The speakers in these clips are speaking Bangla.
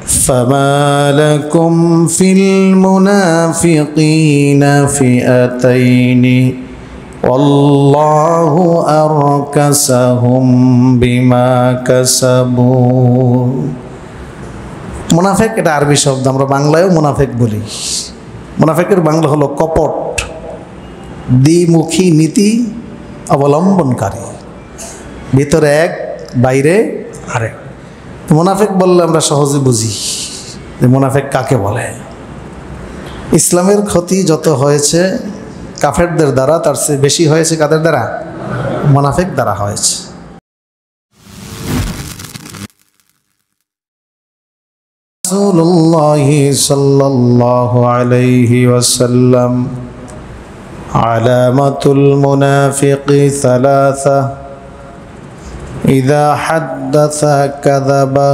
فما لكم في المنافقين فئتين والله أركسهم بما كسبوا। মুনাফিক এটা আরবি শব্দ, আমরা বাংলায়ও মুনাফিক বলি। মুনাফিকের বাংলা হলো কপট, দ্বিমুখী নীতি অবলম্বনকারী, ভিতরে এক বাইরে আরেক। মুনাফিক বললে আমরা সহজে বুঝি যে মুনাফিক কাকে বলে। ইসলামের ক্ষতি যত হয়েছে কাফেরদের দ্বারা, তার চেয়ে বেশি হয়েছে কাদের দ্বারা? মুনাফিক দ্বারা হয়েছে। রাসূলুল্লাহ সাল্লাল্লাহু আলাইহি ওয়াসাল্লাম আলামাতুল মুনাফিকি সালাসা ইযা হাদ্দাসা কাযাবা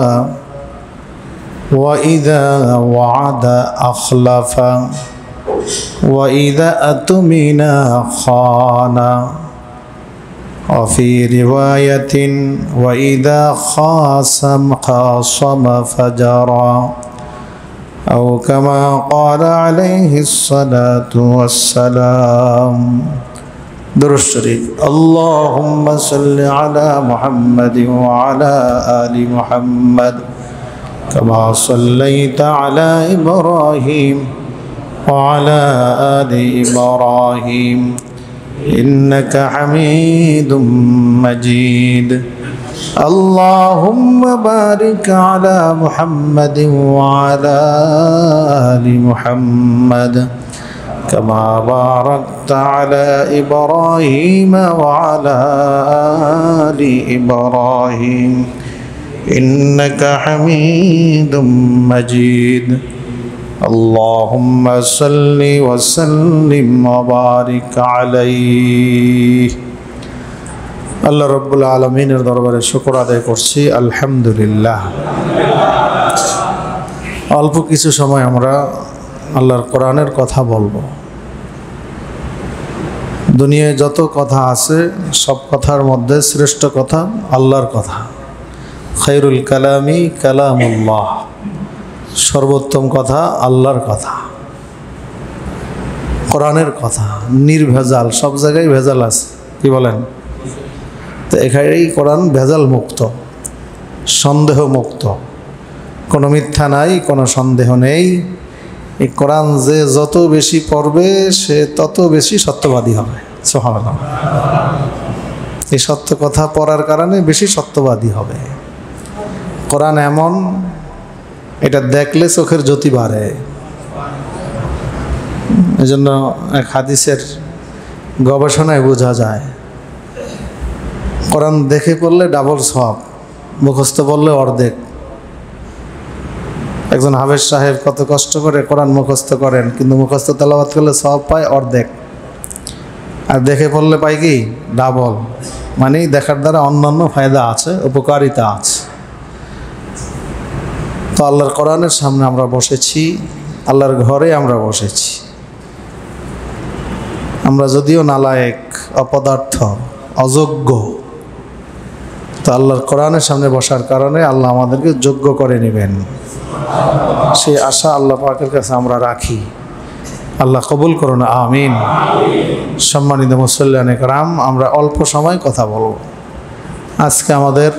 ওয়া ইযা ওয়া'আদা আখলাফা ওয়া ইযা আতমিনা খানা ওয়া ফি রিওয়ায়াতিন ওয়া ইযা খাসামা ফাজারা আও কামা ক্বালা আলাইহিস সালাতু ওয়াস সালাম। দুরূদ শরীফ। আল্লাহুম্মা সাল্লি আলা মুহাম্মাদিন ওয়া আলা আলি মুহাম্মাদ কামা সাল্লাইতা আলা ইব্রাহিম ওয়া আলা আলি ইব্রাহিম ইন্নাকা হামিদুম মাজিদ। আল্লাহুম্মা বারিক আলা মুহাম্মাদিন ওয়া আলা আলি মুহাম্মাদ كما باركت على إبراهيم وعلى آل إبراهيم إنك حميد مجيد اللهم صل وسلم وبارك عليه। আল্লাহ রাব্বুল আলামিনের দরবারে শুকর আদায় করছি, আলহামদুলিল্লাহ। অল্প কিছু সময় আমরা আল্লাহর কোরআনের কথা বলবো। দুনিয়ায় যত কথা আছে সব কথার মধ্যে শ্রেষ্ঠ কথা আল্লাহর কথা। খায়রুল কালামি কালামুল্লাহ, সর্বোত্তম কথা আল্লাহর কথা, কোরআনের কথা, নির্ভেজাল। সব জায়গায় ভেজাল আছে, কি বলেন? তো এখানেই কোরআন ভেজাল মুক্ত, সন্দেহ মুক্ত, কোনো মিথ্যা নাই, কোনো সন্দেহ নেই। এই কোরআন যে যত বেশি পড়বে সে তত বেশি সত্যবাদী হবে। সুবহানাল্লাহ। এই সত্য কথা পড়ার কারণে বেশি সত্যবাদী হবে। কোরআন এমন, এটা দেখলে চোখের জ্যোতি বাড়ে। এই জন্য এক হাদিসের গবেষণায় বোঝা যায় কোরআন দেখে পড়লে ডাবল সওয়াব, মুখস্থ পড়লে অর্ধেক। একজন হাফেজ সাহেব কত কষ্ট করে কোরআন মুখস্থ করেন, কিন্তু মুখস্থ তেলাওয়াত করলে সওয়াব পায় অর্ধেক, আর দেখে পড়লে পায় কি ডাবল। মানে দেখার দ্বারা অন্যান্য ফায়দা আছে, উপকারিতা আছে। তো আল্লাহর কোরআনের সামনে আমরা বসেছি, আল্লাহর ঘরে আমরা বসেছি। আমরা যদিও নালায়েক, অপদার্থ, অযোগ্য, তো আল্লাহর কোরআনের সামনে বসার কারণে আল্লাহ আমাদেরকে যোগ্য করে নেবেন, সেই আশা আল্লাহ পাকের কাছে আমরা রাখি। আল্লাহ কবুল করুন, আমিন। সম্মানিত মুসল্লিয়ানে কেরাম, আমরা অল্প সময় কথা বলব। আজকে আমাদের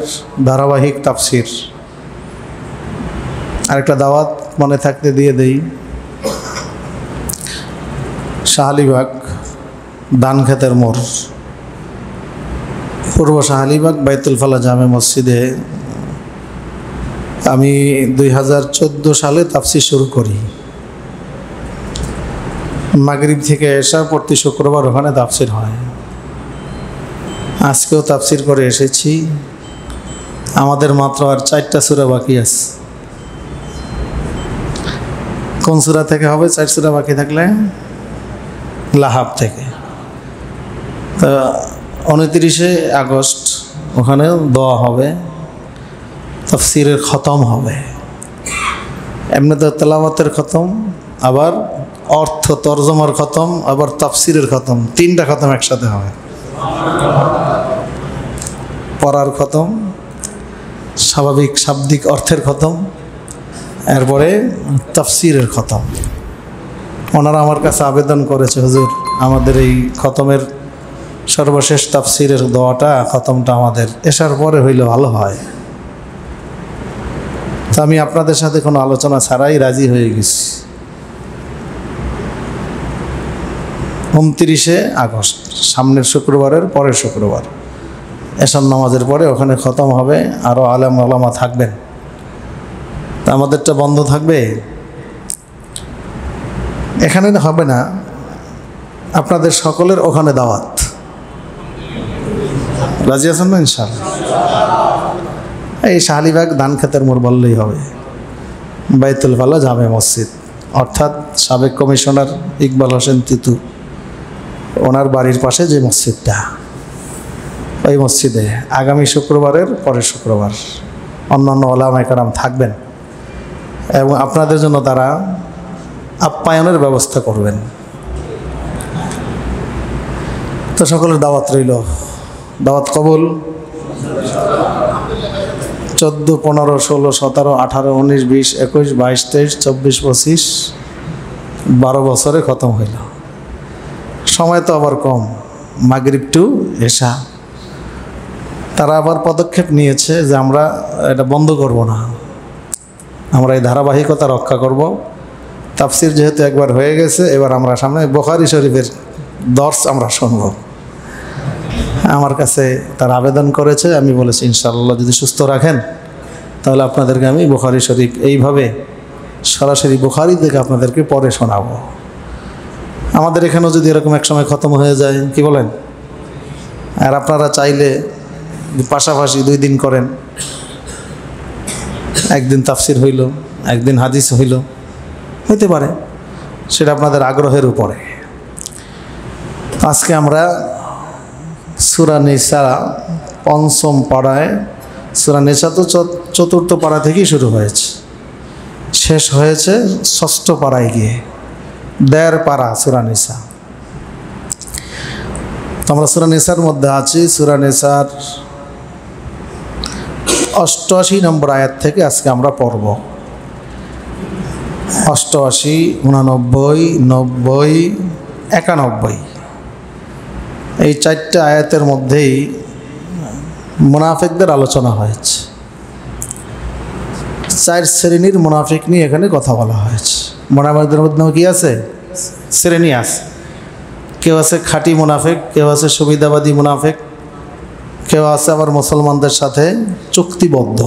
ধারাবাহিক তাফসির। আরেকটা দাওয়াত মনে থাকতে দিয়ে দেই। শাহালিবাগ ধানক্ষেতের মোড়, পূর্ব শাহালিবাগ বাইতুল ফালা জামে মসজিদে আমি 2014 সালে তাফসির শুরু করি। মাগরিব থেকে এসা প্রতি শুক্রবার ওখানে তাফসির হয়। আজকেও তাফসির করে এসেছি। আমাদের মাত্র আর 4টা সূরা বাকি আছে। কোন সূরা থেকে হবে? 4 সূরা বাকি থাকলে লাহাব থেকে। তো 29 আগস্ট ওখানে দোয়া হবে, তাফসিরের খতম হবে। এমনিতে তেলাওয়াতের খতম, আবার অর্থ তরজমার খতম, আবার তাফসিরের খতম, 3টা খতম একসাথে হবে। পড়ার খতম, স্বাভাবিক শাব্দিক অর্থের খতম, এরপরে তাফসিরের খতম। ওনারা আমার কাছে আবেদন করেছে, হুজুর আমাদের এই খতমের সর্বশেষ তাফসিরের দোয়াটা খতমটা আমাদের এশার পরে হইলে ভালো হয়। তো আমি আপনাদের সাথে কোনো আলোচনা ছাড়াই রাজি হয়ে গেছি। 29শে আগস্ট, সামনের শুক্রবারের পরের শুক্রবার এশার নামাজের পরে ওখানে খতম হবে। আরও আলেম ওলামা থাকবেন। তা আমাদেরটা বন্ধ থাকবে, এখানে হবে না, আপনাদের সকলের ওখানে দাওয়াত। রাজি আছেন না ইনশাআল্লাহ? এই শাহালিবাগ ধান খেতের মোড় বললেই হবে, বাইতুল ফালা জামে মসজিদ, অর্থাৎ সাবেক কমিশনার ইকবাল হোসেন তিতু ওনার বাড়ির পাশে যে মসজিদটা, ওই মসজিদে আগামী শুক্রবারের পরের শুক্রবার অন্যান্য ওলামায়ে কেরাম থাকবেন এবং আপনাদের জন্য তারা আপ্যায়নের ব্যবস্থা করবেন। তো সকলের দাওয়াত রইল, দাওয়াত কবুল। 14, 15, 16, 17, 18, 19, 20, 21, 22, 23, 24, 25, 12 বছরে খতম হইল। সময় তো আবার কম, মাগরিব টু এশা। তারা আবার পদক্ষেপ নিয়েছে যে আমরা এটা বন্ধ করব না, আমরা এই ধারাবাহিকতা রক্ষা করব। তাফসির যেহেতু একবার হয়ে গেছে, এবার আমরা সামনে বুখারী শরীফের দর্স আমরা শুনব। আমার কাছে তার আবেদন করেছে, আমি বলেছি ইনশাআল্লাহ যদি সুস্থ রাখেন তাহলে আপনাদেরকে আমি বুখারী শরীফ এইভাবে সরাসরি বুখারী থেকে আপনাদেরকে পরে শোনাবো। আমাদের এখানেও যদি এরকম এক সময় খতম হয়ে যায়, কি বলেন? আর আপনারা চাইলে পাশাপাশি 2 দিন করেন, একদিন তাফসির হইল, একদিন হাদিস হইল, হইতে পারে, সেটা আপনাদের আগ্রহের উপরে। আজকে আমরা সূরা নিসা 5ম পাড়ায়, সূরা নিসা তো 4র্থ পাড়া থেকেই শুরু হয়েছে, শেষ হয়েছে 6ষ্ঠ পাড়ায় গিয়ে, 1.5 পাড়া সূরা নিসা। আমরা সূরা নিসার মধ্যে আছি। সূরা নিসার 88 নম্বর আয়াত থেকে আজকে আমরা পড়ব। 88, 89, 90, 91 এই 4টে আয়াতের মধ্যেই মুনাফিকদের আলোচনা হয়েছে। 4 শ্রেণীর মুনাফিক নিয়ে এখানে কথা বলা হয়েছে। মুনাফিকদের মধ্যে কি আছে? শ্রেণী আছে। কেউ আছে খাঁটি মুনাফিক, কেউ আছে সুবিধাবাদী মুনাফিক, কেউ আছে আবার মুসলমানদের সাথে চুক্তিবদ্ধ,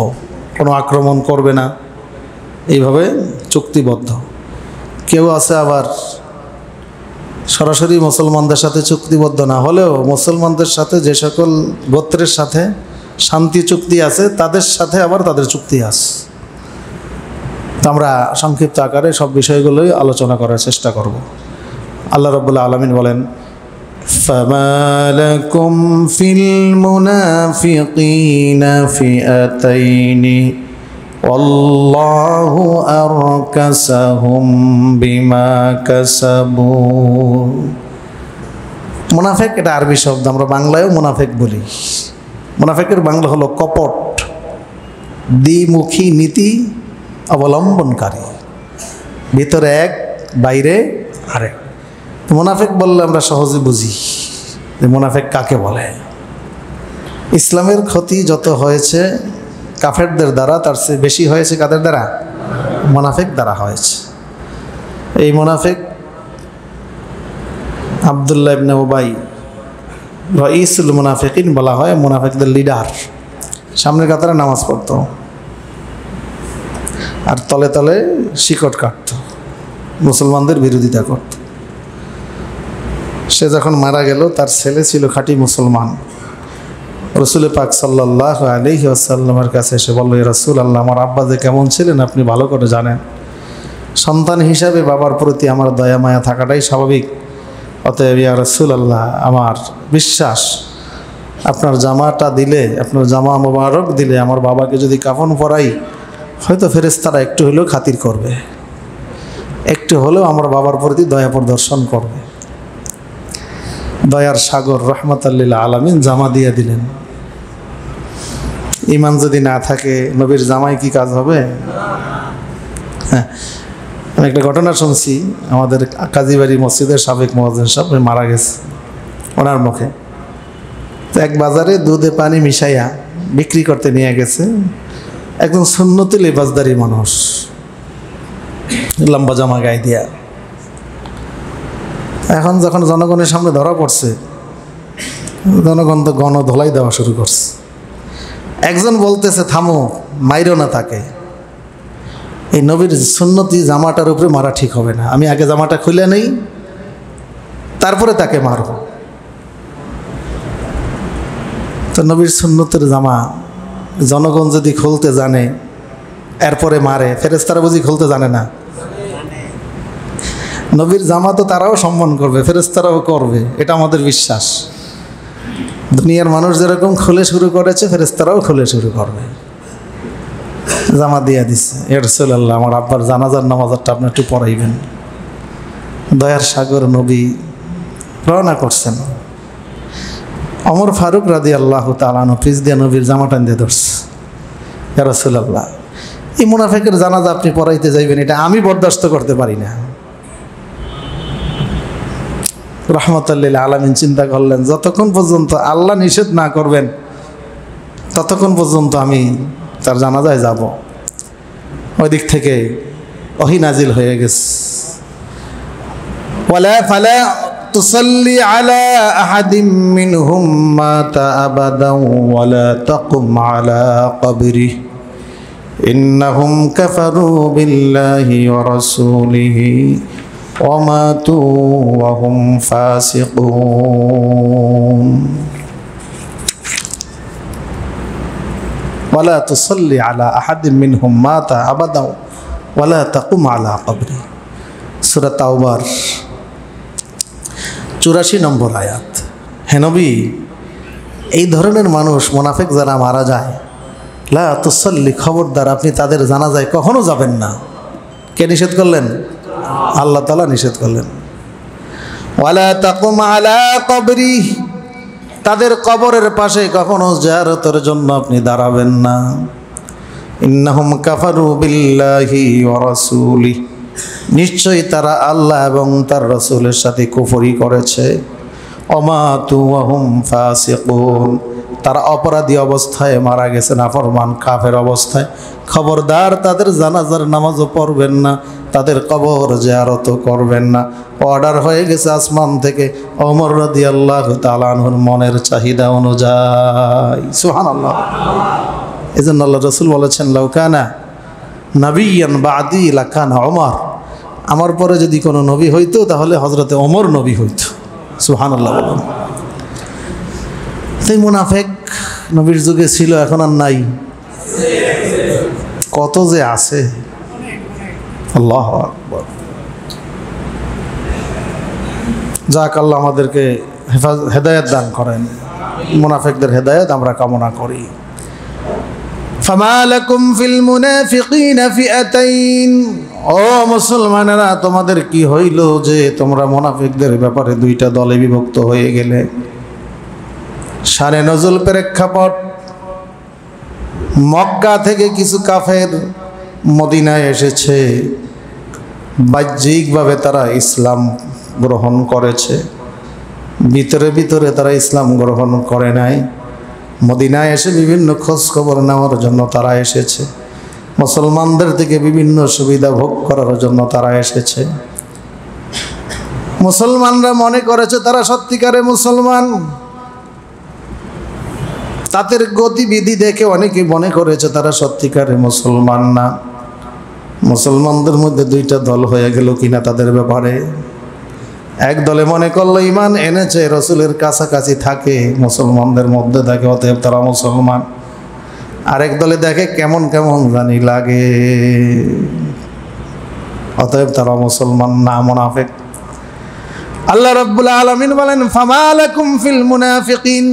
কোনো আক্রমণ করবে না এইভাবে চুক্তিবদ্ধ। কেউ আছে আবার সরাসরি মুসলমানদের সাথে চুক্তিবদ্ধ না হলেও মুসলমানদের সাথে যে সকল গোত্রের সাথে শান্তি চুক্তি আছে তাদের সাথে আবার তাদের চুক্তি আছে। তো আমরা সংক্ষিপ্ত আকারে সব বিষয়গুলোই আলোচনা করার চেষ্টা করব। আল্লাহ রাব্বুল আলামিন বলেন, فَمَا لَكُمْ فِي الْمُنَافِقِينَ فِئَتَيْنِ وَاللَّهُ أَرْكَسَهُمْ بِمَا كَسَبُوا। মুনাফিক এটা আরবি শব্দ, আমরা বাংলায়ও মুনাফিক বলি। মুনাফিকের বাংলা হলো কপট, দ্বিমুখী নীতি অবলম্বনকারী, ভিতরে এক বাইরে আরেক। মুনাফিক বললে আমরা সহজে বুঝি যে মুনাফিক কাকে বলে। ইসলামের ক্ষতি যত হয়েছে কাফেরদের দ্বারা, তার চেয়ে বেশি হয়েছে কাদের দ্বারা? মুনাফিক দ্বারা হয়েছে। এই মুনাফিক আব্দুল্লাহ ইবনে উবাই রাইসুল মুনাফিকিন বলা হয়, মুনাফিকদের লিডার। সামনের কাতারে নামাজ পড়তো আর তলে তলে শিকট কাটত, মুসলমানদের বিরোধিতা করত। সে যখন মারা গেল, তার ছেলে ছিল খাঁটি মুসলমান। রসুল পাক সাল্লাল্লাহু আলাইহি ওয়াসাল্লামের কাছে এসে বলল, ইয়া রাসূলুল্লাহ, আমার আব্বা যে কেমন ছিলেন আপনি ভালো করে জানেন। সন্তান হিসাবে বাবার প্রতি আমার দয়া মায়া থাকাটাই স্বাভাবিক। অতএব ইয়া রাসূলুল্লাহ, আমার বিশ্বাস আপনার জামাটা দিলে, আপনার জামা মোবারক দিলে আমার বাবাকে যদি কাফন পরাই, হয়তো ফেরেশতারা একটু হলেও খাতির করবে, একটু হলেও আমার বাবার প্রতি দয়া প্রদর্শন করবে। দয়ার সাগর রহমাতাল লিল আলামিন জামা দিয়ে দিলেন। ইমান যদি না থাকে নবীর জামায় কি কাজ হবে? আমি একটা ঘটনা শুনছি, আমাদের কাজীবাড়ি মসজিদের সাবেক মুয়াজ্জিন সাহেব মারা গেছে, ওনার মুখে। তো এক বাজারে দুধে পানি মিশাইয়া বিক্রি করতে নিয়ে গেছে একজন সুন্নতি লেবাসদারি মানুষ, লম্বা জামা গায়ে দিয়া। এখন যখন জনগণের সামনে ধরা পড়ছে, জনগণ তো গণধোলাই দেওয়া শুরু করছে। একজন বলতেছে, থামো, মাইরো না তাকে, এই নবীর সুন্নতি জামাটার উপরে মারা ঠিক হবে না, আমি আগে জামাটা খুলে নেই, তারপরে তাকে মারব। তো নবীর সুন্নতের জামা জনগণ যদি খুলতে জানে এরপরে মারে, ফেরেশতারা বুঝি খুলতে জানে না? নবীর জামা তো তারাও সম্মান করবে, ফেরেশতারাও করবে, এটা আমাদের বিশ্বাস। দুনিয়ার মানুষ যেরকম খুলে শুরু করেছে, ফেরেশতারাও খুলে শুরু করবে। জামা দিয়া দিচ্ছে, ইয়া রাসূলুল্লাহ, আমার আব্বার জানাজার নামাজটা আপনি একটু পড়াইবেন। দয়ার সাগর নবী রওনা করছেন। ওমর ফারুক রাদিয়াল্লাহু তাআলা আনহু পিছ দিয়ে নবীর জামা টান দিয়ে ধরছে, ইয়া রাসূলুল্লাহ, এই মুনাফিকের জানাজা আপনি পড়াইতে যাইবেন, এটা আমি বরদাস্ত করতে পারি না। রাহমাতুল লিল আলামিন চিন্তা করলেন, যতক্ষণ পর্যন্ত আল্লাহ নিষেধ না করবেন ততক্ষণ পর্যন্ত আমি তার জানাজায় যাব। ওই দিক থেকে ওহী নাজিল হয়ে গেছে, ওয়ালা ফালা তুসাল্লি আলা আহাদিম মিনহুম মাতা আবাদাও ওয়ালা তাকুম আলা কবরিহি ইন্নাহুম কাফারু বিল্লাহি ওয়া রাসূলিহি ওয়া মাতু ওয়া হুম ফাসিকুন। ওয়ালা তুসাল্লি আলা আহাদিম মিনহুম মাতা আবাদাও ওয়ালা তাকুম আলা কবরি। সূরা তাওবার 84 নম্বর আয়াত। হে নবী, এই ধরনের মানুষ মুনাফিক যারা মারা যায়, লা তুসাল্লি, খবরদার আপনি তাদের জানাজায় কখনো যাবেন না। কে নিষেধ করলেন? আল্লাহ তাআলা নিষেধ করলেন। ওয়ালা তাকুম আলা কবরি, তাদের কবরের পাশে কখনো জিয়ারতের জন্য আপনি দাঁড়াবেন না। ইন্নাহুম কাফারু বিল্লাহি ওয়া রাসূলিহি, নিশ্চয়ই তারা আল্লাহ এবং তার রাসূলের সাথে কুফরি করেছে। ওমাতু ওয়া হুম ফাসিকুন, তারা অপরাধী অবস্থায় মারা গেছে, নাফরমান কাফের অবস্থায়। খবরদার তাদের জানাজার নামাজও পড়বেন না, তাদের কবর জিয়ারতও করবেন না। অর্ডার হয়ে গেছে আসমান থেকে ওমর রাদিয়াল্লাহু তাআলা আনহুর মনের চাহিদা অনুযায়ী। সুবহানাল্লাহ। এজন্য আল্লাহ রাসূল বলেছেন, লাউ কানা নবিয়ান বাদি লাকানা ওমর, আমার পরে যদি কোনো নবী হইতো তাহলে হযরতে ওমর নবী হইতো। সুবহানাল্লাহ। সেই মুনাফিক নবীর যুগে ছিল, এখন আর নাই। কত যে আছে, আল্লাহু আকবার। যাক, আল্লাহ আমাদেরকে হেদায়েত দান করেন, মুনাফিকদের হেদায়েত আমরা কামনা করি। ফামা লাকুম ফিল মুনাফিকিনা ফিআতাইন, ও মুসলমানেরা, তোমাদের কি হইল যে তোমরা মুনাফিকদের ব্যাপারে দুইটা দলে বিভক্ত হয়ে গেলে? শানে নজুল প্রেক্ষাপট, মক্কা থেকে কিছু কাফের মদিনায় এসেছে, বাহ্যিকভাবে তারা ইসলাম গ্রহণ করেছে, ভিতরে ভিতরে তারা ইসলাম গ্রহণ করে নাই। মদিনায় এসে বিভিন্ন খোঁজ খবর নেওয়ার জন্য তারা এসেছে, মুসলমানদের থেকে বিভিন্ন সুবিধা ভোগ করার জন্য তারা এসেছে। মুসলমানরা মনে করেছে তারা সত্যিকারে মুসলমান, তাদের গতিবিধি দেখে অনেকে মনে করেছে তারা সত্যিকারে মুসলমান না। মুসলমানদের মধ্যে দুইটা দল হয়ে গেল কিনা তাদের ব্যাপারে। এক দলে মনে করলো ঈমান এনেছে, রাসূলের কাছাকাছি থাকে, মুসলমানদের মধ্যে থাকে, অতএব তারা মুসলমান। আরেক দলে দেখে কেমন কেমন জানি লাগে, অতএব তারা মুসলমান না, মুনাফিক। আল্লাহ রাব্বুল আলামিন বলেন, ফামা লাকুম ফিল মুনাফিকিন,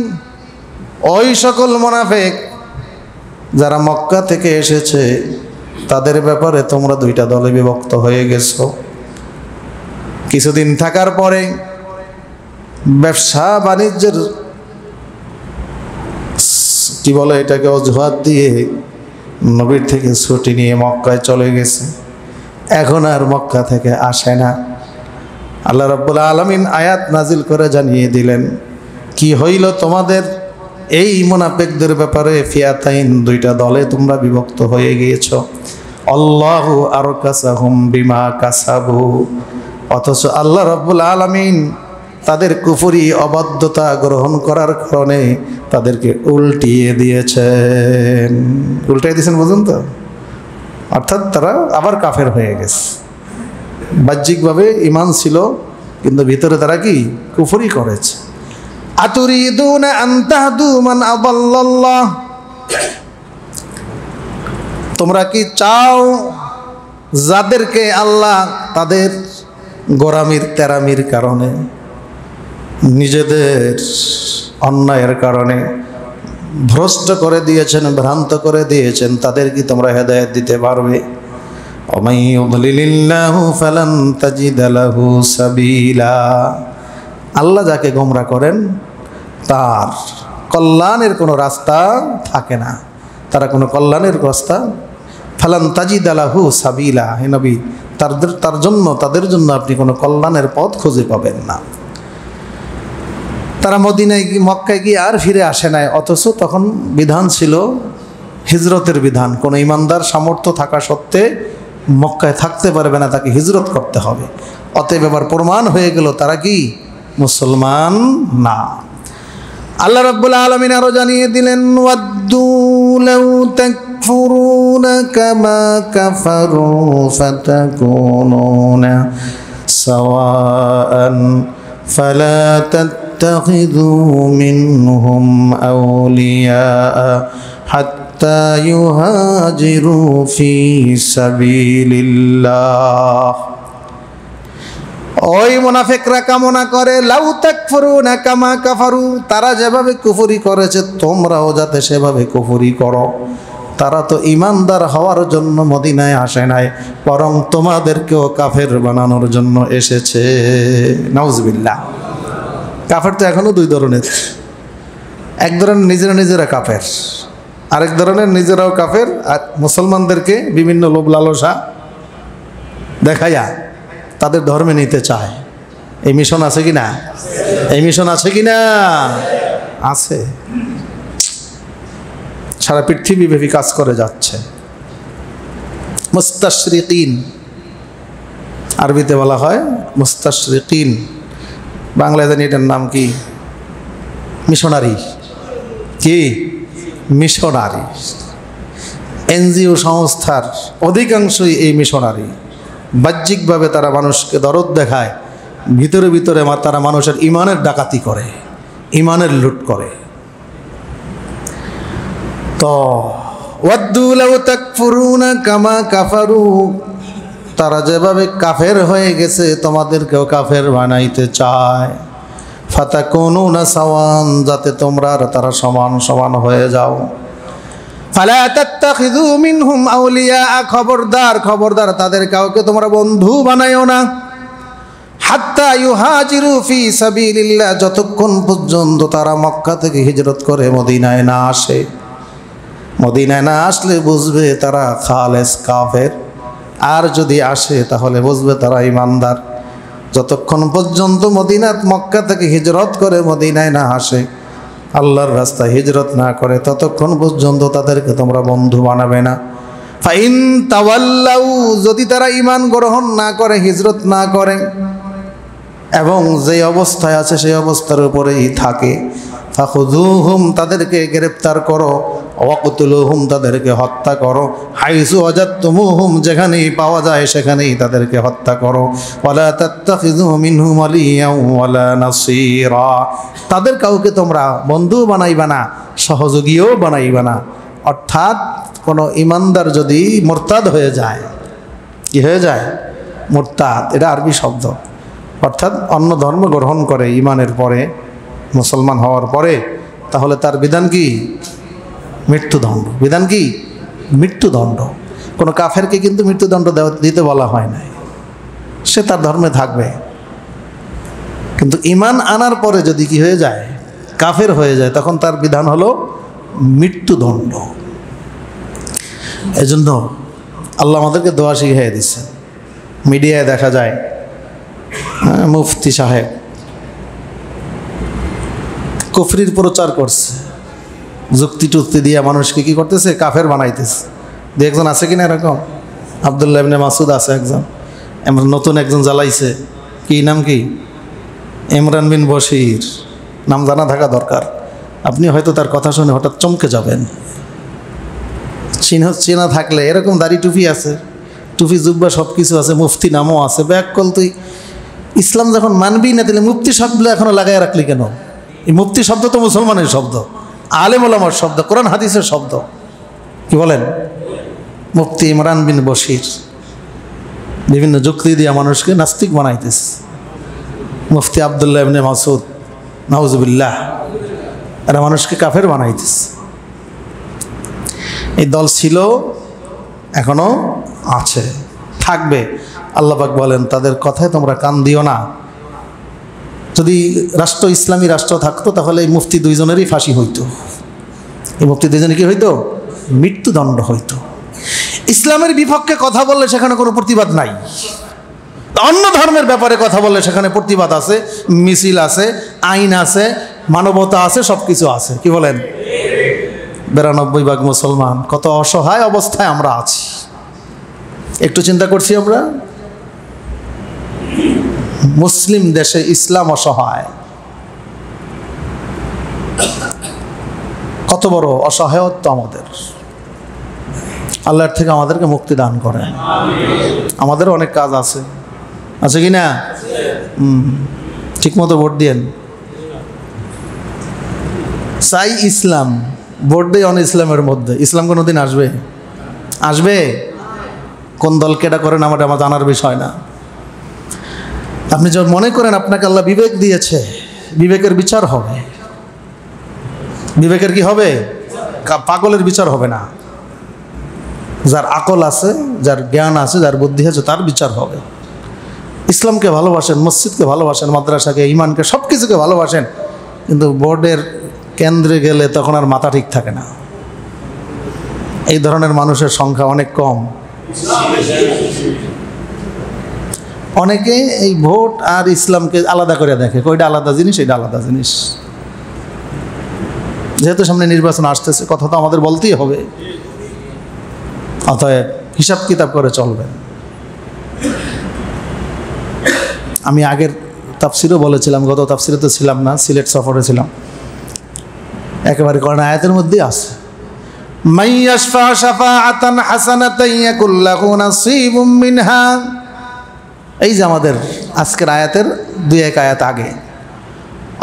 ওই সকল মুনাফিক যারা মক্কা থেকে এসেছে তাদের ব্যাপারে তোমরা দুইটা দলে বিভক্ত হয়ে গেছো। কিছুদিন থাকার পরে ব্যবসা বাণিজ্যের কি বলে এটাকে অজুহাত দিয়ে নবীর থেকে ছুটি নিয়ে মক্কায় চলে গেছে। এখন আর মক্কা থেকে আসে না। আল্লাহ রাব্বুল আলামিন আয়াত নাজিল করে জানিয়ে দিলেন, কি হইল তোমাদের এই মুনাফিকদের ব্যাপারে? ফিয়াতাইন, দুইটা দলে তোমরা বিভক্ত হয়ে গিয়েছো। আল্লাহু আরকাসাহুম বিমা কাসাবু, অথচ আল্লাহ রাব্বুল আলামিন তাদের কুফরি অবাধ্যতা গ্রহণ করার কারণে তাদেরকে উল্টিয়ে দিয়েছেন। উল্টিয়ে দিয়েছেন বুঝুন তো, অর্থাৎ তারা আবার কাফের হয়ে গেছে। বাহ্যিকভাবে ঈমান ছিল, কিন্তু ভিতরে তারা কি কুফরি করেছে। আতুরিদুনা আন তাহদু মান আদাল্লাল্লাহ, তোমরা কি চাও যাদেরকে আল্লাহ তাদের গোরামির তেরামির কারণে, নিজেদের অন্যায়ের কারণে ভ্রষ্ট করে দিয়েছেন, ভ্রান্ত করে দিয়েছেন, তাদের কি তোমরা হেদায়েত দিতে পারবে? ওমাই ইউদ্লিলিল্লাহু ফালান তাজিদা লাহু সাবিলা, আল্লাহ যাকে গোমরা করেন তার কল্যাণের কোনো রাস্তা থাকে না, তারা কোনো কল্যাণের রাস্তা। ফালান তাজিদা লাহু সাবিলা, হে নবী তাদের জন্য আপনি কোনো কল্যাণের পথ খুঁজে পাবেন না। তারা মদিনায় মক্কায় গিয়ে আর ফিরে আসে নাই, অথচ তখন বিধান ছিল হিজরতের বিধান। কোনো ইমানদার সামর্থ্য থাকা সত্ত্বে মক্কায় থাকতে পারবে না, তাকে হিজরত করতে হবে। অতএব এবার প্রমাণ হয়ে গেল তারা কি মুসলমান না। আল্লাহ রাব্বুল আলামিন আরো জানিয়ে দিলেন, ওয়াদ্দু লাউ তাকফুরুনা কামা কাফারু ফাতাকুনুনা সাওয়াআন ফালা তাত্তাখিযু মিনহুম আউলিয়া হাত্তা ইউহাজিরু ফি সাবিলিল্লাহ। ওই মুনাফিকরা কামনা করে লাউ তাকফুরুনা কামা কাফারু, তারা যেভাবে কুফরি করেছে তোমরাও যাতে সেভাবে কুফরি করো। তারা তো ইমানদার হওয়ার জন্য মদিনায় আসে নাই, বরং তোমাদেরকেও কাফের বানানোর জন্য এসেছে। নাউজুবিল্লাহ। কাফের তো এখনো দুই ধরনের, এক ধরনের নিজেরা কাফের, আরেক ধরনের নিজেরাও কাফের আর মুসলমানদেরকে বিভিন্ন লোভ লালসা দেখাইয়া তাদের ধর্মে নিতে চায়। এই মিশন আছে কি না? এই মিশন আছে কি না? আছে, সারা পৃথিবীব্যাপী কাজ করে যাচ্ছে। মুস্তাশরিকিন, আরবিতে বলা হয় মুস্তাশরিকিন, বাংলায় জানি এটার নাম কি? মিশনারি। কি মিশনারি? এনজিও সংস্থার অধিকাংশই এই মিশনারি। বাহ্যিকভাবে তারা মানুষকে দরদ দেখায়, ভিতরে ভিতরে তারা মানুষের ইমানের ডাকাতি করে, ইমানের লুট করে। তো ওয়াদ্দু লাউ তাকফুরুনা কামা কাফারু, তারা যেভাবে কাফের হয়ে গেছে তোমাদেরকেও কাফের বানাইতে চায়। ফাতাকুনুনা সাওয়ান, যাতে তোমরা আর তারা সমান সমান হয়ে যাও। ফালা তাত্তাখিযু মিনহুম আউলিয়া, খবরদার খবরদার তাদের কাউকে তোমরা বন্ধু বানাইও না। হাত্তা ইউহাজিরু ফি সাবিলিল্লাহ, যতক্ষণ পর্যন্ত তারা মক্কা থেকে হিজরত করে মদিনায় না আসে। মদিনায় না আসলে বুঝবে তারা খালেস কাফের, আর যদি আসে তাহলে বুঝবে তারা ইমানদার। যতক্ষণ পর্যন্ত মক্কা থেকে হিজরত করে মদিনায় না আসে, আল্লাহর রাস্তায় হিজরত না করে, ততক্ষণ পর্যন্ত তাদেরকে তোমরা বন্ধু বানাবে না। ফাইন তাওয়াল্লাউ, যদি তারা ঈমান গ্রহণ না করে, হিজরত না করে এবং যে অবস্থায় আছে সেই অবস্থার উপরেই থাকে, ফাখুযুহুম, তাদেরকে গ্রেফতার করো, ওয়াকতুলুহুম, তাদেরকে হত্যা করো, হাইসু ওয়াজাদতুমুহুম, যেখানেই পাওয়া যায় সেখানেই তাদেরকে হত্যা করো। ওয়ালা তাত্তাখিযু মিনহুম ওয়ালিয়ান ওয়ালা নাসীরা, তাদের কাউকে তোমরা বন্ধু বানাইবা না, সহযোগীও বানাইবা না। অর্থাৎ কোনো ইমানদার যদি মুরতাদ হয়ে যায়, কি হয়ে যায়? মুরতাদ, এটা আরবি শব্দ। অর্থাৎ অন্য ধর্ম গ্রহণ করে ইমানের পরে, মুসলমান হওয়ার পরে, তাহলে তার বিধান কি? মৃত্যুদণ্ড। বিধান কি? মৃত্যুদণ্ড। কোনো কাফেরকে কিন্তু মৃত্যুদণ্ড দিতে বলা হয় নাই, সে তার ধর্মে থাকবে। কিন্তু ঈমান আনার পরে যদি কি হয়ে যায়? কাফের হয়ে যায়, তখন তার বিধান হলো মৃত্যুদণ্ড। এজন্য আল্লাহ আমাদেরকে দোয়া শিখিয়ে দিচ্ছেন, মিডিয়ায় দেখা যায় মুফতি সাহেব কুফরির প্রচার করছে, যুক্তি টুক্তি দিয়ে মানুষকে কি করতেছে, কাফের বানাইতেছে। দু একজন আছে কিনা এরকম? আব্দুল্লাহ ইবনে মাসুদ আছে একজন, এমন নতুন একজন জ্বালাইছে, কি নাম কি, ইমরান বিন বশির, নাম জানা থাকা দরকার। আপনি হয়তো তার কথা শুনে হঠাৎ চমকে যাবেন। চেনা থাকলে, এরকম দাড়ি টুপি আছে, টুপি জুব্বা সব কিছু আছে, মুফতি নামও আছে, ব্যাক কল তুই ইসলাম যখন মানবি না তাহলে মুফতি শব্দগুলো এখনো লাগাই রাখলি কেন? এই মুফতি শব্দ তো মুসলমানের শব্দ, আলেম ওলামার শব্দ, কোরআন হাদিসের শব্দ। কি বলেন? মুফতি ইমরান বিন বশির বিভিন্ন যুক্তি দিয়ে মানুষকে নাস্তিক বানাইতেছে। মুফতি আব্দুল্লাহ ইবনে মাসুদ, নাউজুবিল্লাহ, এরা মানুষকে কাফের বানাইতেছে। এই দল ছিল, এখনো আছে, থাকবে। আল্লাহ পাক বলেন তাদের কথায় তোমরা কান দিও না। যদি রাষ্ট্র ইসলামী রাষ্ট্র থাকতো তাহলে এই মুফতি দুইজনেরই ফাঁসি হইতো। এই মুফতি দুইজনে কি হইতো? মৃত্যুদণ্ড হইতো। ইসলামের বিপক্ষে কথা বললে সেখানে কোনো প্রতিবাদ নাই, অন্য ধর্মের ব্যাপারে কথা বললে সেখানে প্রতিবাদ আছে, মিছিল আছে, আইন আছে, মানবতা আছে, সব কিছু আছে। কি বলেন? 92% মুসলমান, কত অসহায় অবস্থায় আমরা আছি একটু চিন্তা করছি আমরা। মুসলিম দেশে ইসলাম অসহায়, কত বড় অসহায়ত্ব আমাদের। আল্লাহর থেকে আমাদেরকে মুক্তি দান করেন। আমাদের অনেক কাজ আছে, আছে কি না? ঠিক মতো ভোট দিয়েন। চাই ইসলাম, ভোট দেয় অন ইসলামের মধ্যে। ইসলাম কোনোদিন আসবে? আসবে? কোন দল কেটা করেন আমার জানার বিষয় না। আপনি যখন মনে করেন আপনাকে আল্লাহ বিবেক দিয়েছে, বিবেকের বিচার হবে। বিবেকের কি হবে? পাগলের বিচার হবে না। যার আকল আছে, যার জ্ঞান আছে, যার বুদ্ধি আছে, তার বিচার হবে। ইসলামকে ভালোবাসেন, মসজিদকে ভালোবাসেন, মাদ্রাসাকে, ইমানকে, সব কিছুকে ভালোবাসেন, কিন্তু বোর্ডের কেন্দ্রে গেলে তখন আর মাথা ঠিক থাকে না। এই ধরনের মানুষের সংখ্যা অনেক কম। অনেকে এই ভোট আর ইসলামকে আলাদা করে দেখে, ওইটা আলাদা জিনিস, এটা আলাদা জিনিস। যেহেতু সামনে নির্বাচন আসতেছে, কথা তো আমাদের বলতেই হবে, অতএব হিসাব কিতাব করে চলবেন। আমি আগের তাফসিরও বলেছিলাম, গত তাফসিরে তো ছিলাম না, সিলেট সফরে ছিলাম, একেবারে কোরআন আয়াতের মধ্যেই আছে, মাইয়াশফা শাফাআতান হাসানাতান ইয়াকুল লাহু নাসীবুম মিনহা। এই যে আমাদের আজকের আয়াতের 2-1 আয়াত আগে,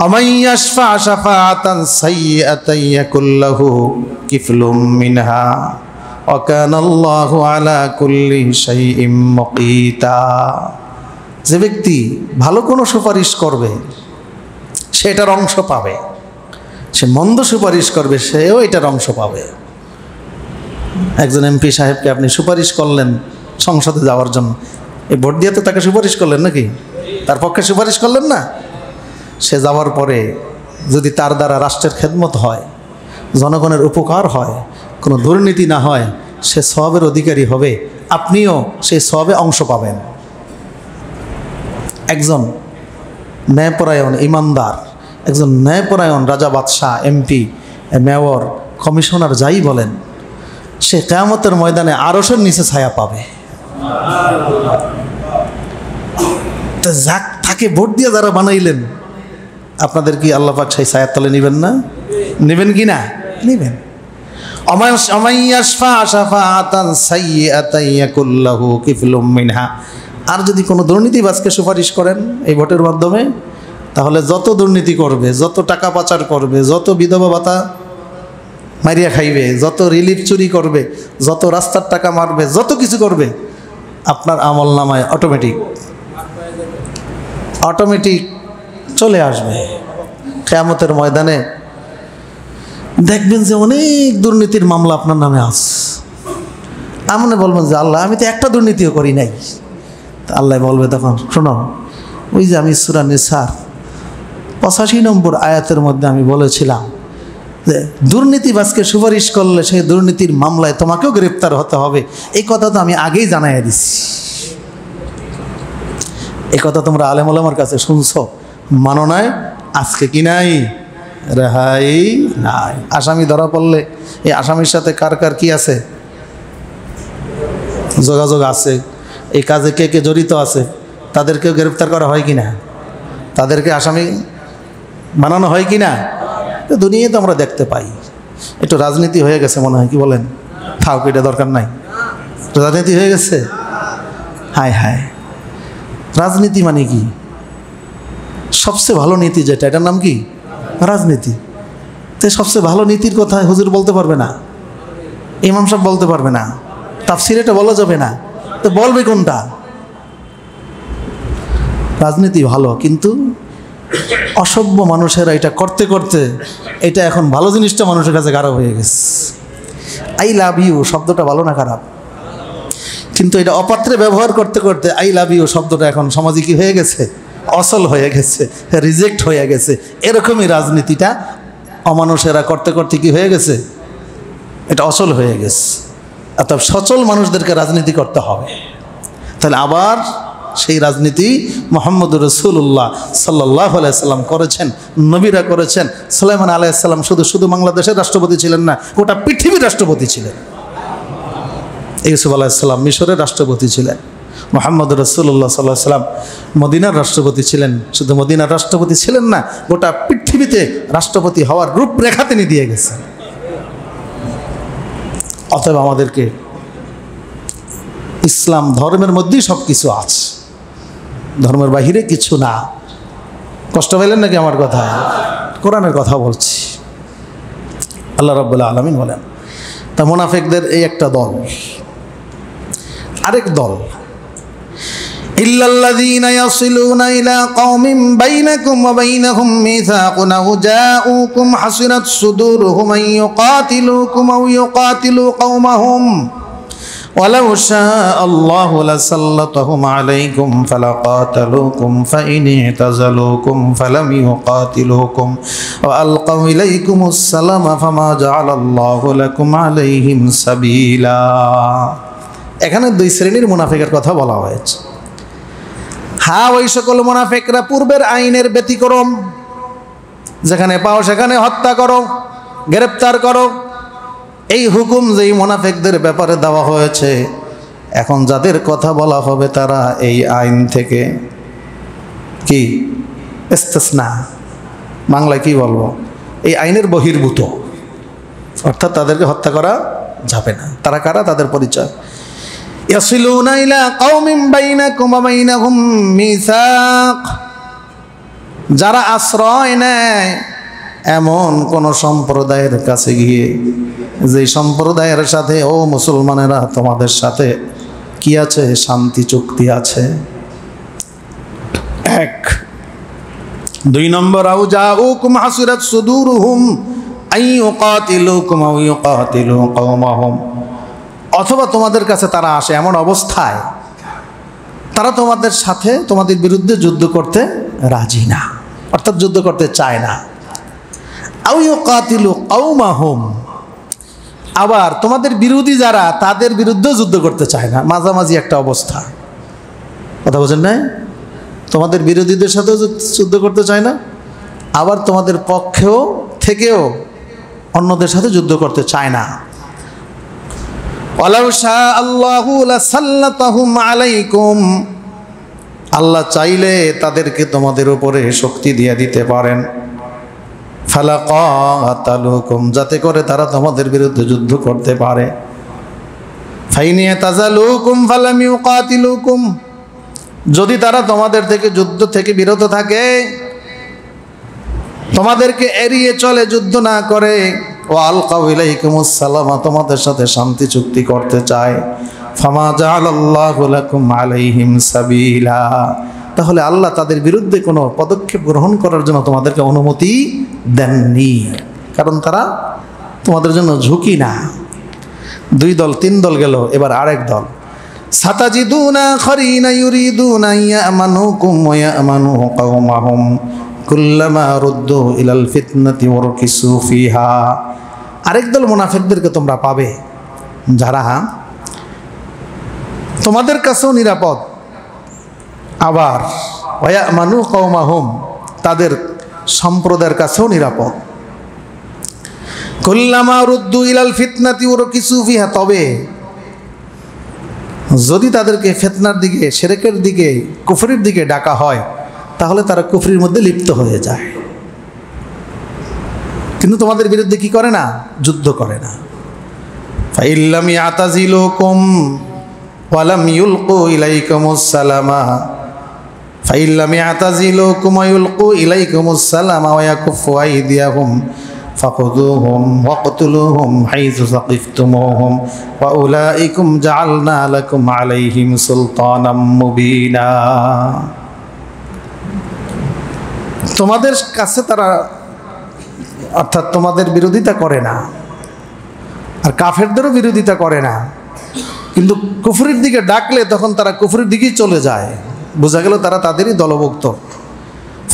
আমাইয়াশফা শাফাআতান সাইয়্যাতান ইয়াকুল লাহু কিফলুম মিনহা ওয়া কানাল্লাহু আলা কুল্লি শাইইন মুকীতা। যে ব্যক্তি ভালো কোনো সুপারিশ করবে সেটার অংশ পাবে, সে মন্দ সুপারিশ করবে সেও এটার অংশ পাবে। একজন এমপি সাহেবকে আপনি সুপারিশ করলেন সংসদে যাওয়ার জন্য, এই ভোট দিয়ে তো তাকে সুপারিশ করলেন নাকি? তার পক্ষে সুপারিশ করলেন না? সে যাওয়ার পরে যদি তার দ্বারা রাষ্ট্রের খেদমত হয়, জনগণের উপকার হয়, কোনো দুর্নীতি না হয়, সে সওয়াবের অধিকারী হবে, আপনিও সেই সওয়াবে অংশ পাবেন। একজন ন্যায়পরায়ণ ইমানদার, একজন ন্যায়পরায়ণ রাজা, বাদশাহ, এমপি, মেয়র, কমিশনার যাই বলেন, সে কিয়ামতের ময়দানে আরশের নিচে ছায়া পাবে। তা যাক, তাকে ভোট দিয়ে যারা বানাইলেন, আপনাদের কি আল্লাহ পাক সেই ছায়ার তলে নেবেন না? নেবেন কি না? নেবেন। আর যদি কোনো দুর্নীতিবাজকে সুপারিশ করেন এই ভোটের মাধ্যমে, তাহলে যত দুর্নীতি করবে, যত টাকা পাচার করবে, যত বিধবা ভাতা মারিয়া খাইবে, যত রিলিফ চুরি করবে, যত রাস্তার টাকা মারবে, যত কিছু করবে, আপনার আমল নামায় অটোমেটিক চলে আসবে। কিয়ামতের ময়দানে দেখবেন যে অনেক দুর্নীতির মামলা আপনার নামে আছে। আমনে বলবেন যে আল্লাহ, আমি তো একটা দুর্নীতিও করি নাই। আল্লাহ বলবে তখন, শোনো, ওই যে আমি সূরা নিসার 85 নম্বর আয়াতের মধ্যে আমি বলেছিলাম যে দুর্নীতিবাজকে সুপারিশ করলে সেই দুর্নীতির মামলায় তোমাকেও গ্রেপ্তার হতে হবে, এই কথা তো আমি আগেই জানাইয়া দিছি। এই কথা তোমরা আলেম ওলামার কাছে শুনছো, মানো নাই, আজকে কি নাই, রেহাই নাই। আসামি ধরা পড়লে এই আসামির সাথে কার কার কি আছে, যোগাযোগ আছে, এই কাজে কে কে জড়িত আছে, তাদেরকেও গ্রেফতার করা হয় কি না, তাদেরকে আসামি বানানো হয় কি না। তো দুনিয়াতে আমরা দেখতে পাই। একটু রাজনীতি হয়ে গেছে মনে হয়, কি বলেন? থাক, এটা দরকার নাই, রাজনীতি হয়ে গেছে। হায় হায়, রাজনীতি মানে কি? সবচেয়ে ভালো নীতি যেটা, এটার নাম কি? রাজনীতি। তো সবচেয়ে ভালো নীতির কথা হুজুর বলতে পারবে না, ইমাম সাহেব বলতে পারবে না, তাফসিরে এটা বলা যাবে না, তো বলবে কোনটা? রাজনীতি ভালো, কিন্তু অসভ্য মানুষেরা এটা করতে করতে এটা এখন ভালো জিনিসটা মানুষের কাছে খারাপ হয়ে গেছে। আই লাভ ইউ শব্দটা ভালো না খারাপ? কিন্তু এটা অপাত্রে ব্যবহার করতে করতে আই লাভ ইউ শব্দটা এখন সমাজে কি হয়ে গেছে? অচল হয়ে গেছে, রিজেক্ট হয়ে গেছে। এরকমই রাজনীতিটা অমানুষেরা করতে করতে কি হয়ে গেছে? এটা অচল হয়ে গেছে। অর্থাৎ সচল মানুষদেরকে রাজনীতি করতে হবে। তাহলে আবার সেই রাজনীতি মুহাম্মদুর রাসূলুল্লাহ সাল্লাল্লাহু আলাইহি সাল্লাম করেছেন, নবীরা করেছেন। সুলাইমান আলাইহিস সালাম শুধু বাংলাদেশের রাষ্ট্রপতি ছিলেন না, গোটা পৃথিবীর রাষ্ট্রপতি ছিলেন। ইউসুফ আলাইহিস সালাম মিশরের রাষ্ট্রপতি ছিলেন। মুহাম্মদুর রাসূলুল্লাহ সাল্লাল্লাহু আলাইহি সাল্লাম মদিনার রাষ্ট্রপতি ছিলেন। শুধু মদিনার রাষ্ট্রপতি ছিলেন না, গোটা পৃথিবীতে রাষ্ট্রপতি হওয়ার রূপরেখা তিনি দিয়ে গেছেন। অতএব আমাদেরকে ইসলাম ধর্মের মধ্যেই সব কিছু আছে, ধর্মের বাহিরে কিছু না। কষ্ট পেলেন নাকি আমার কথা? কোরআনের কথা বলছি। আল্লাহ রাব্বুল আলামিন বলেন, তা মুনাফিকদের এই একটা দল। আরেক দল, ইল্লাল্লাযীনা ইয়াসিলুনা ইলা কওমিন বাইনাকুম ওয়া বাইনাহুম মিসাকুন আও জাউকুম হাসিনাত সুদুরুহুম আন ইউকাতিলুকুম আও ইউকাতিলু কওমাহুম ওয়ালাউ শাআল্লাহু লাসাল্লাতাহুম আলাইকুম ফালাকাতালুকুম ফাইন ইতাযালুকুম ফালাম ইউকাতিলুকুম ওয়া আলকাউ ইলাইকুমুস সালামা ফামা জাআলাল্লাহু লাকুম আলাইহিম সাবিলা। এখানে দুই শ্রেণীর মুনাফিকের কথা বলা হয়েছে। হ্যাঁ, ওই সকল মুনাফিকরা পূর্বের আইনের ব্যতিক্রম, যেখানে পাও সেখানে হত্যা করো, গ্রেপ্তার করো, এই হুকুম যেই মুনাফিকদের ব্যাপারে দেওয়া হয়েছে, এখন যাদের কথা বলা হবে তারা এই আইন থেকে কি ইস্তিসনা, বাংলায় কি বলবো, এই আইনের বহির্ভূত, অর্থাৎ তাদেরকে হত্যা করা যাবে না। তারা কারা? তাদের পরিচয়, ইয়াসিলুনা ইলা কওমিন বাইনাকুম ওয়া বাইনাহুম মিসাক, যারা আশ্রয় নেয় এমন কোন সম্প্রদায়ের কাছে গিয়ে, যে সম্প্রদায়ের সাথে ও মুসলমানেরা তোমাদের সাথে কি আছে? শান্তি চুক্তি আছে। এক। দুই নম্বর, আও জাউকুম হাসিরাত সুদুরুহুম আন ইউকাতিলুকুম আও ইউকাতিলু কওমাহুম, অথবা তোমাদের কাছে তারা আসে এমন অবস্থায় তারা তোমাদের সাথে তোমাদের বিরুদ্ধে যুদ্ধ করতে রাজি না, অর্থাৎ যুদ্ধ করতে চায় না। আও ইউকাতিলু কওমাহুম, আবার তোমাদের বিরোধী যারা তাদের বিরুদ্ধে যুদ্ধ করতে চায় না, মাঝামাঝি একটা অবস্থা। কথা বোঝেন নাই? তোমাদের বিরোধীদের সাথেও যুদ্ধ করতে চায় না, আবার তোমাদের পক্ষেও থেকেও অন্যদের সাথে যুদ্ধ করতে চায় না। ওয়ালাউ শাআল্লাহু লাসাল্লাতাহুম আলাইকুম, আল্লাহ চাইলে তাদেরকে তোমাদের উপরে শক্তি দিয়ে দিতে পারেন। ফালাকাতালুকুম, যাতে করে তারা তোমাদের বিরুদ্ধে যুদ্ধ করতে পারে। ফাইন ইয়াতাযালুকুম ফালাম ইউকাতিলুকুম, যদি তারা তোমাদের থেকে যুদ্ধ থেকে বিরত থাকে, তোমাদেরকে এড়িয়ে চলে, যুদ্ধ না করে, ওয়া আলকাউ ইলাইকুমুস সালামা, তোমাদের সাথে শান্তি চুক্তি করতে চায়, ফামা জাআলাল্লাহু লাকুম আলাইহিম সাবিলা, তাহলে আল্লাহ তাদের বিরুদ্ধে কোনো পদক্ষেপ গ্রহণ করার জন্য তোমাদেরকে অনুমতি দেননি, কারণ তারা তোমাদের জন্য ঝুঁকি না। দুই দল, তিন দল গেল, এবার আরেক দল। সাতাজিদুনা খারিনা ইউরিদুনা ইয়ামানুকুম ওয়া ইয়ামানু কওমাহুম কুল্লামা রুদ্দু ইলাল ফিতনাতি ওয়ারকিসু ফিহা, আরেক দল মুনাফিকদেরকে তোমরা পাবে যারা তোমাদের কাছেও নিরাপদ, আবার ওয়ায়ামানু কওমাহুম, তাদের সম্প্রদায়ের কাছেও নিরাপদ। কুল্লামা রুদ্দু ইলাল ফিতনাতি উরকিসু ফিহা, তবে যদি তাদেরকে ফিতনার দিকে, শিরকের দিকে, কুফরির দিকে ডাকা হয়, তাহলে তারা কুফরির মধ্যে লিপ্ত হয়ে যায়। কিন্তু তোমাদের বিরুদ্ধে কি করে না? যুদ্ধ করে না। ফাইল্লাম ইয়াতাজিলুকুম ওয়ালাম ইউলকু ইলাইকুমুস সালামা, ফাইল্লাম ইয়াতাজিলুকুম ওয়া ইউলকু ইলাইকুমুস সালামা ওয়া ইয়াকুফু আইদিয়াহুম ফাখুযুহুম ওয়াকতুলুহুম হাইযু সাকিফতুমুহুম ওয়া উলাইকুম জাআলনা লাকুম আলাইহিম সুলতানাম মুবিনা। তোমাদের কাছে তারা, অর্থাৎ তোমাদের বিরোধিতা করে না, আর কাফেরদেরও বিরোধিতা করে না, কিন্তু কুফরির দিকে ডাকলে তখন তারা কুফরির দিকেই চলে যায়। বোঝা গেল তারা তাদেরই দলভুক্ত।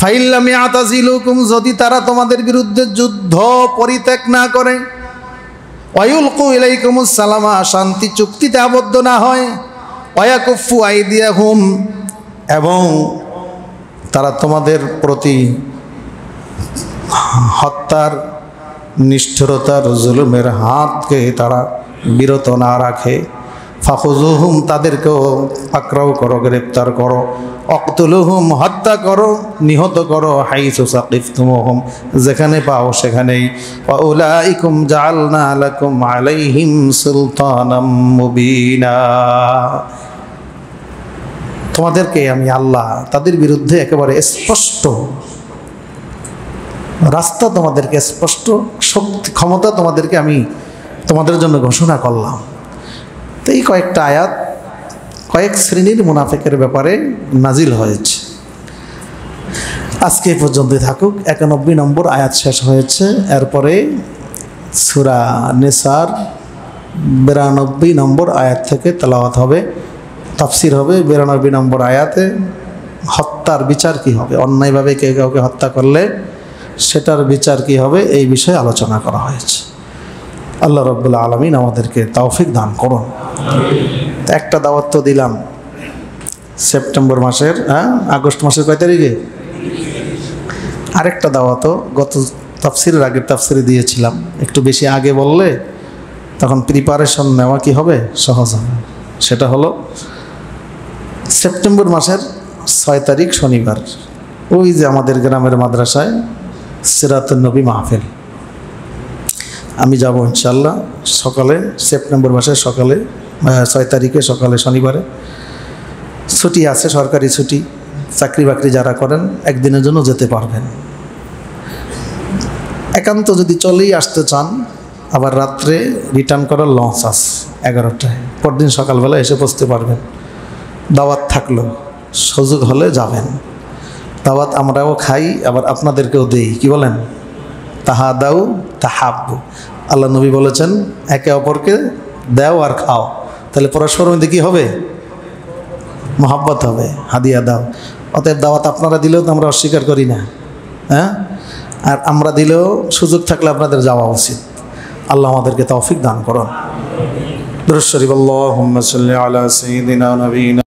ফাইল্লাম ইয়াতাজিলুকুম, যদি তারা তোমাদের বিরুদ্ধে যুদ্ধ পরিত্যাগ না করে, ওয়ায়ুলকু ইলাইকুমুস সালামা, শান্তি চুক্তিতে আবদ্ধ না হয়, ওয়ায়াকুফু আইদিয়াহুম, এবং তারা তোমাদের প্রতি হত্যার, নিষ্ঠুরতার, জুলুমের হাতকে তারা বিরত না রাখে, ফাখুযুহুম, তাদেরকেও পাকড়াও করো, গ্রেপ্তার করো, অকতুলুহুম, হত্যা করো, নিহত করো, হাইসু সাকিফতুমুহুম, যেখানে পাও সেখানেই, ওয়া উলাইকুম জাআলনা লাকুম আলাইহিম সুলতানাম মুবিনা। তোমাদেরকে আমি আল্লাহ তাদের বিরুদ্ধে একেবারে স্পষ্ট রাস্তা, তোমাদেরকে স্পষ্ট শক্তি, ক্ষমতা তোমাদেরকে আমি তোমাদের জন্য ঘোষণা করলাম। তো এই কয়েকটা আয়াত কয়েক শ্রেণীর মুনাফিকের ব্যাপারে নাজিল হয়েছে। আজকে এই পর্যন্তই থাকুক। 91 নম্বর আয়াত শেষ হয়েছে। এরপরে সূরা নিসার 92 নম্বর আয়াত থেকে তেলাওয়াত হবে, তাফসির হবে। 92 নম্বর আয়াতে হত্যার বিচার কি হবে, অন্যায়ভাবে কেউ কাউকে হত্যা করলে সেটার বিচার কি হবে, এই বিষয়ে আলোচনা করা হয়েছে। আল্লাহ রাব্বুল আলামিন আমাদেরকে তৌফিক দান করুন। একটা দাওয়াত তো দিলাম সেপ্টেম্বর মাসের, আগস্ট মাসের কয় তারিখে? আরেকটা দাওয়াতও গত তাফসিরের আগের তাফসিরে দিয়েছিলাম। একটু বেশি আগে বললে তখন প্রিপারেশন নেওয়া কি হবে, সহজ হবে। সেটা হলো সেপ্টেম্বর মাসের 6 তারিখ শনিবার, ওই যে আমাদের গ্রামের মাদ্রাসায় সিরাতুন নবী মাহফিল, আমি যাব ইনশাল্লাহ সকালে, সেপ্টেম্বর মাসের সকালে, 6 তারিখে সকালে, শনিবারে। ছুটি আছে, সরকারি ছুটি, চাকরি বাকরি যারা করেন একদিনের জন্য যেতে পারবেন। একান্ত যদি চলেই আসতে চান, আবার রাত্রে রিটার্ন করার লঞ্চ আছে 11টায়, পরদিন সকালবেলা এসে পৌঁছতে পারবেন। দাওয়াত থাকলো, সুযোগ হলে যাবেন। দাওয়াত আমরাও খাই, আবার আপনাদেরকেও দেই। কি বলেন? তাহাদাউ তাহাব্বু, আল্লাহ নবী বলেছেন একে অপরকে দাও আর খাও, তাহলে পরস্পর মধ্যে কী হবে? মহাব্বত হবে। হাদিয়া দাও। অতএব দাওয়াত আপনারা দিলেও তো আমরা অস্বীকার করি না, হ্যাঁ, আর আমরা দিলেও সুযোগ থাকলে আপনাদের যাওয়া উচিত। আল্লাহ আমাদেরকে তৌফিক দান করুন। দুরূদ শরীফ, আল্লাহুম্মা সাল্লি আলা সাইয়্যিদিনা নবিয়িনা